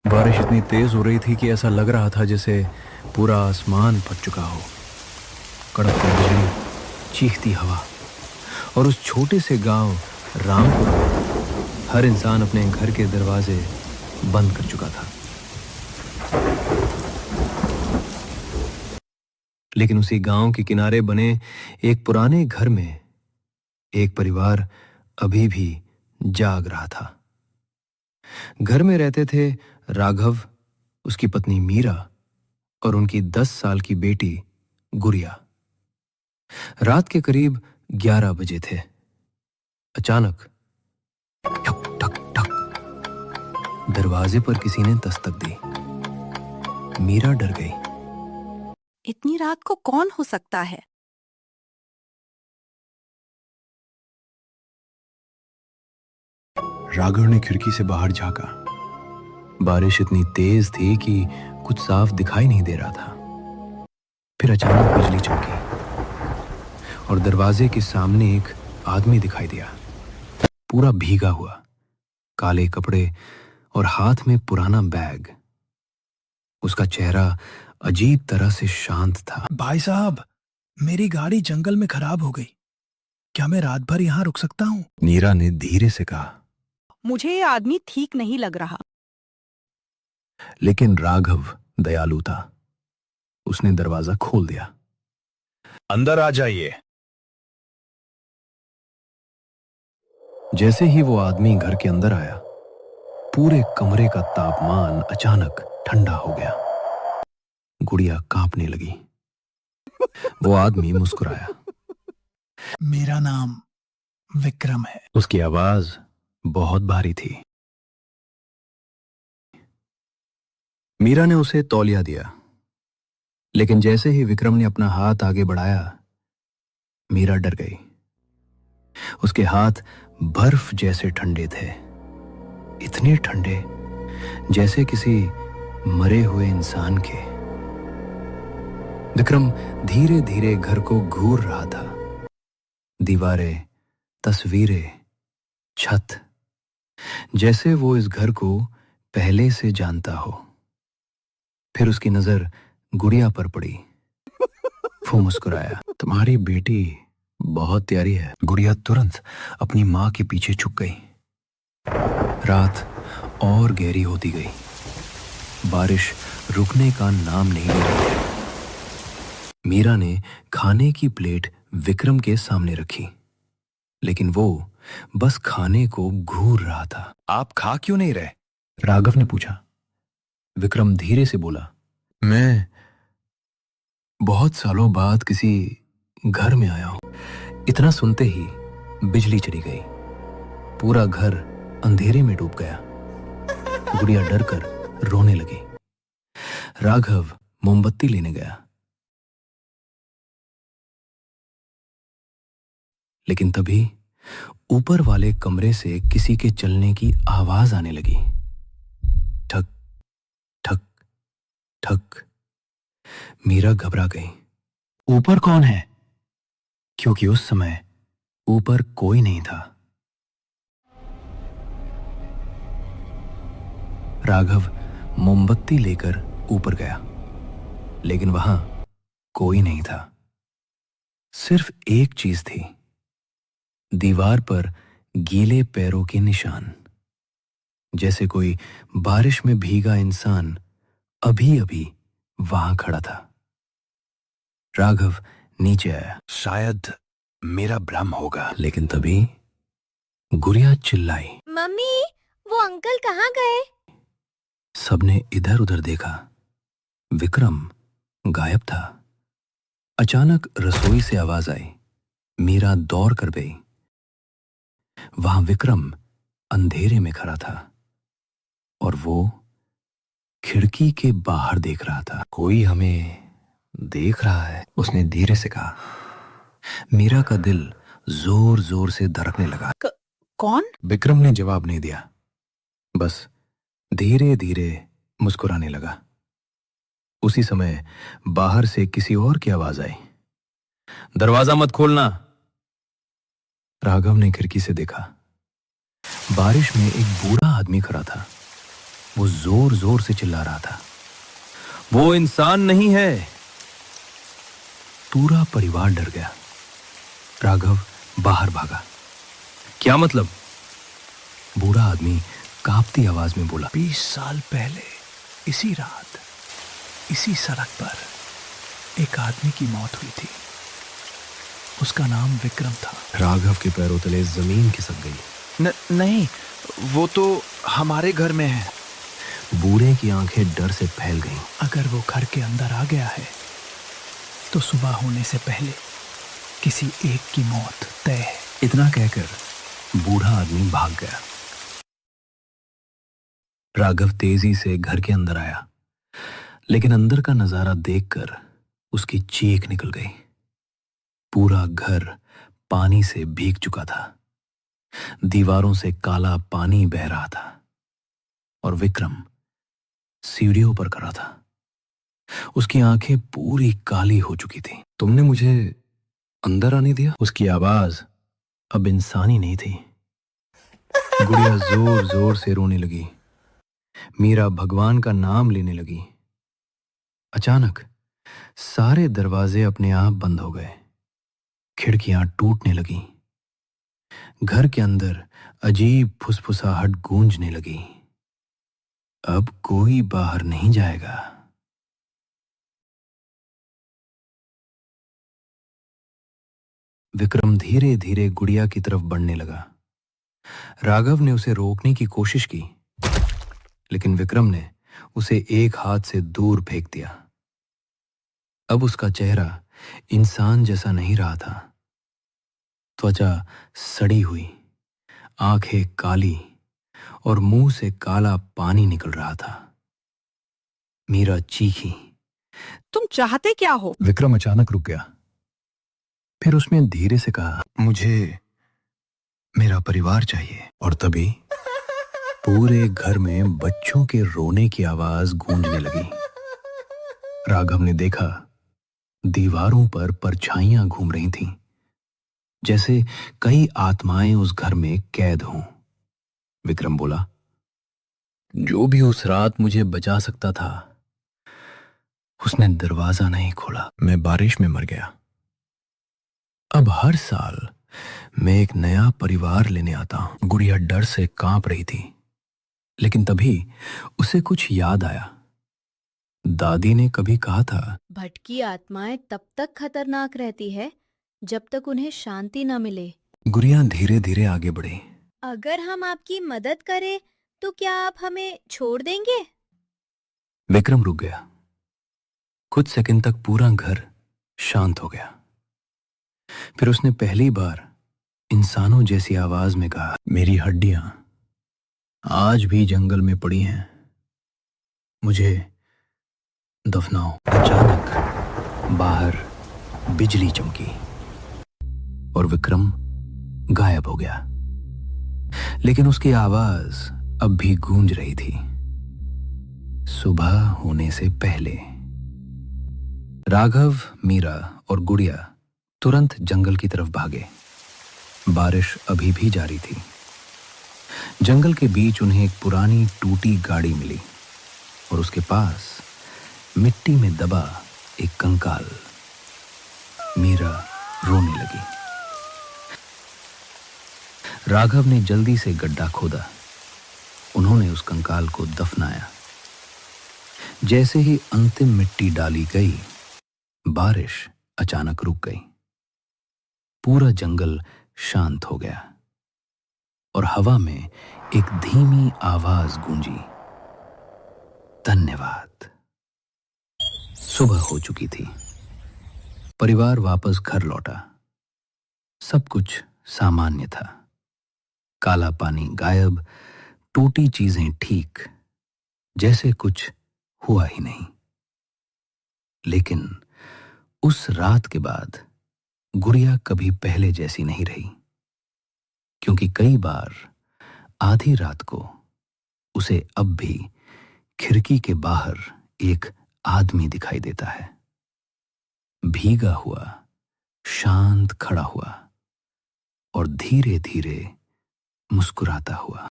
बारिश इतनी तेज हो रही थी कि ऐसा लग रहा था जैसे पूरा आसमान फट चुका हो। कड़कती बिजली, चीखती हवा और उस छोटे से गांव रामपुर में हर इंसान अपने घर के दरवाजे बंद कर चुका था। लेकिन उसी गांव के किनारे बने एक पुराने घर में एक परिवार अभी भी जाग रहा था। घर में रहते थे राघव, उसकी पत्नी मीरा और उनकी 10 साल की बेटी गुड़िया। रात के करीब 11 बजे थे। अचानक ठक ठक ठक दरवाजे पर किसी ने दस्तक दी। मीरा डर गई। इतनी रात को कौन हो सकता है? राघव ने खिड़की से बाहर झांका। बारिश इतनी तेज थी कि कुछ साफ दिखाई नहीं दे रहा था। फिर अचानक बिजली चमकी और दरवाजे के सामने एक आदमी दिखाई दिया, पूरा भीगा हुआ, काले कपड़े और हाथ में पुराना बैग। उसका चेहरा अजीब तरह से शांत था। भाई साहब, मेरी गाड़ी जंगल में खराब हो गई। क्या मैं रात भर यहाँ रुक सकता हूँ? नीरा ने धीरे से कहा। मुझे ये आदमी ठीक नहीं लग रहा। लेकिन राघव दयालु था। उसने दरवाजा खोल दिया। अंदर आ जाइए। जैसे ही वो आदमी घर के अंदर आया, पूरे कमरे का तापमान अचानक ठंडा हो गया। गुड़िया कांपने लगी। वो आदमी मुस्कुराया। मेरा नाम विक्रम है। उसकी आवाज बहुत भारी थी। मीरा ने उसे तौलिया दिया, लेकिन जैसे ही विक्रम ने अपना हाथ आगे बढ़ाया, मीरा डर गई। उसके हाथ बर्फ जैसे ठंडे थे, इतने ठंडे जैसे किसी मरे हुए इंसान के। विक्रम धीरे धीरे घर को घूर रहा था। दीवारें, तस्वीरें, छत, जैसे वो इस घर को पहले से जानता हो। फिर उसकी नजर गुड़िया पर पड़ी। वो मुस्कुराया। तुम्हारी बेटी बहुत प्यारी है। गुड़िया तुरंत अपनी मां के पीछे छुप गई। रात और गहरी होती गई। बारिश रुकने का नाम नहीं ले रही थी। मीरा ने खाने की प्लेट विक्रम के सामने रखी, लेकिन वो बस खाने को घूर रहा था। आप खा क्यों नहीं रहे? राघव ने पूछा। विक्रम धीरे से बोला, मैं बहुत सालों बाद किसी घर में आया हूं। इतना सुनते ही बिजली चली गई। पूरा घर अंधेरे में डूब गया। गुड़िया डर कर रोने लगी। राघव मोमबत्ती लेने गया, लेकिन तभी ऊपर वाले कमरे से किसी के चलने की आवाज आने लगी। ठक ठक ठक। मीरा घबरा गई। ऊपर कौन है? क्योंकि उस समय ऊपर कोई नहीं था। राघव मोमबत्ती लेकर ऊपर गया, लेकिन वहां कोई नहीं था। सिर्फ एक चीज थी, दीवार पर गीले पैरों के निशान, जैसे कोई बारिश में भीगा इंसान अभी अभी वहां खड़ा था। राघव नीचे आया। शायद मेरा भ्रम होगा। लेकिन तभी गुड़िया चिल्लाई। मम्मी, वो अंकल कहाँ गए? सबने इधर उधर देखा। विक्रम गायब था। अचानक रसोई से आवाज आई। मीरा दौड़ कर गई। वहां विक्रम अंधेरे में खड़ा था और वो खिड़की के बाहर देख रहा था। कोई हमें देख रहा है, उसने धीरे से कहा। मीरा का दिल जोर जोर से धड़कने लगा। कौन? विक्रम ने जवाब नहीं दिया, बस धीरे धीरे मुस्कुराने लगा। उसी समय बाहर से किसी और की आवाज आई। दरवाजा मत खोलना। राघव ने खिड़की से देखा। बारिश में एक बूढ़ा आदमी खड़ा था। वो जोर जोर से चिल्ला रहा था, वो इंसान नहीं है। पूरा परिवार डर गया। राघव बाहर भागा। क्या मतलब? बूढ़ा आदमी कांपती आवाज में बोला, 20 साल पहले इसी रात इसी सड़क पर एक आदमी की मौत हुई थी। उसका नाम विक्रम था। राघव के पैरों तले जमीन खिसक गई। नहीं, वो तो हमारे घर में है। बूढ़े की आंखें डर से फैल गईं। अगर वो घर के अंदर आ गया है तो सुबह होने से पहले किसी एक की मौत तय है। इतना कहकर बूढ़ा आदमी भाग गया। राघव तेजी से घर के अंदर आया, लेकिन अंदर का नजारा देखकर उसकी चीख निकल गई। पूरा घर पानी से भीग चुका था। दीवारों से काला पानी बह रहा था और विक्रम सीढ़ियों पर खड़ा था। उसकी आंखें पूरी काली हो चुकी थी। तुमने मुझे अंदर आने दिया? उसकी आवाज अब इंसानी नहीं थी। गुड़िया जोर जोर से रोने लगी। मीरा भगवान का नाम लेने लगी। अचानक सारे दरवाजे अपने आप बंद हो गए। खिड़कियां टूटने लगीं। घर के अंदर अजीब फुसफुसाहट गूंजने लगी। अब कोई बाहर नहीं जाएगा। विक्रम धीरे धीरे गुड़िया की तरफ बढ़ने लगा। राघव ने उसे रोकने की कोशिश की, लेकिन विक्रम ने उसे एक हाथ से दूर फेंक दिया। अब उसका चेहरा इंसान जैसा नहीं रहा था। त्वचा सड़ी हुई, आंखें काली और मुंह से काला पानी निकल रहा था। मीरा चीखी। तुम चाहते क्या हो? विक्रम अचानक रुक गया। फिर उसने धीरे से कहा, मुझे मेरा परिवार चाहिए। और तभी पूरे घर में बच्चों के रोने की आवाज गूंजने लगी। राघव ने देखा दीवारों पर परछाइयां घूम रही थीं, जैसे कई आत्माएं उस घर में कैद हों। विक्रम बोला, जो भी उस रात मुझे बचा सकता था उसने दरवाजा नहीं खोला। मैं बारिश में मर गया। अब हर साल मैं एक नया परिवार लेने आता हूं। गुड़िया डर से कांप रही थी, लेकिन तभी उसे कुछ याद आया। दादी ने कभी कहा था, भटकी आत्माएं तब तक खतरनाक रहती है जब तक उन्हें शांति न मिले। गुड़िया धीरे धीरे आगे बढ़ी। अगर हम आपकी मदद करें तो क्या आप हमें छोड़ देंगे? विक्रम रुक गया। कुछ सेकंड तक पूरा घर शांत हो गया। फिर उसने पहली बार इंसानों जैसी आवाज में कहा, मेरी हड्डियां आज भी जंगल में पड़ी हैं, मुझे दफनाओ। अचानक बाहर बिजली चमकी और विक्रम गायब हो गया, लेकिन उसकी आवाज अब भी गूंज रही थी। सुबह होने से पहले राघव, मीरा और गुड़िया तुरंत जंगल की तरफ भागे। बारिश अभी भी जारी थी। जंगल के बीच उन्हें एक पुरानी टूटी गाड़ी मिली और उसके पास मिट्टी में दबा एक कंकाल। मीरा रोने लगी। राघव ने जल्दी से गड्ढा खोदा। उन्होंने उस कंकाल को दफनाया। जैसे ही अंतिम मिट्टी डाली गई, बारिश अचानक रुक गई। पूरा जंगल शांत हो गया और हवा में एक धीमी आवाज गूंजी, धन्यवाद। सुबह हो चुकी थी। परिवार वापस घर लौटा। सब कुछ सामान्य था। काला पानी गायब, टूटी चीजें ठीक, जैसे कुछ हुआ ही नहीं। लेकिन उस रात के बाद गुड़िया कभी पहले जैसी नहीं रही, क्योंकि कई बार आधी रात को उसे अब भी खिड़की के बाहर एक आदमी दिखाई देता है, भीगा हुआ, शांत खड़ा हुआ और धीरे धीरे मुस्कुराता हुआ।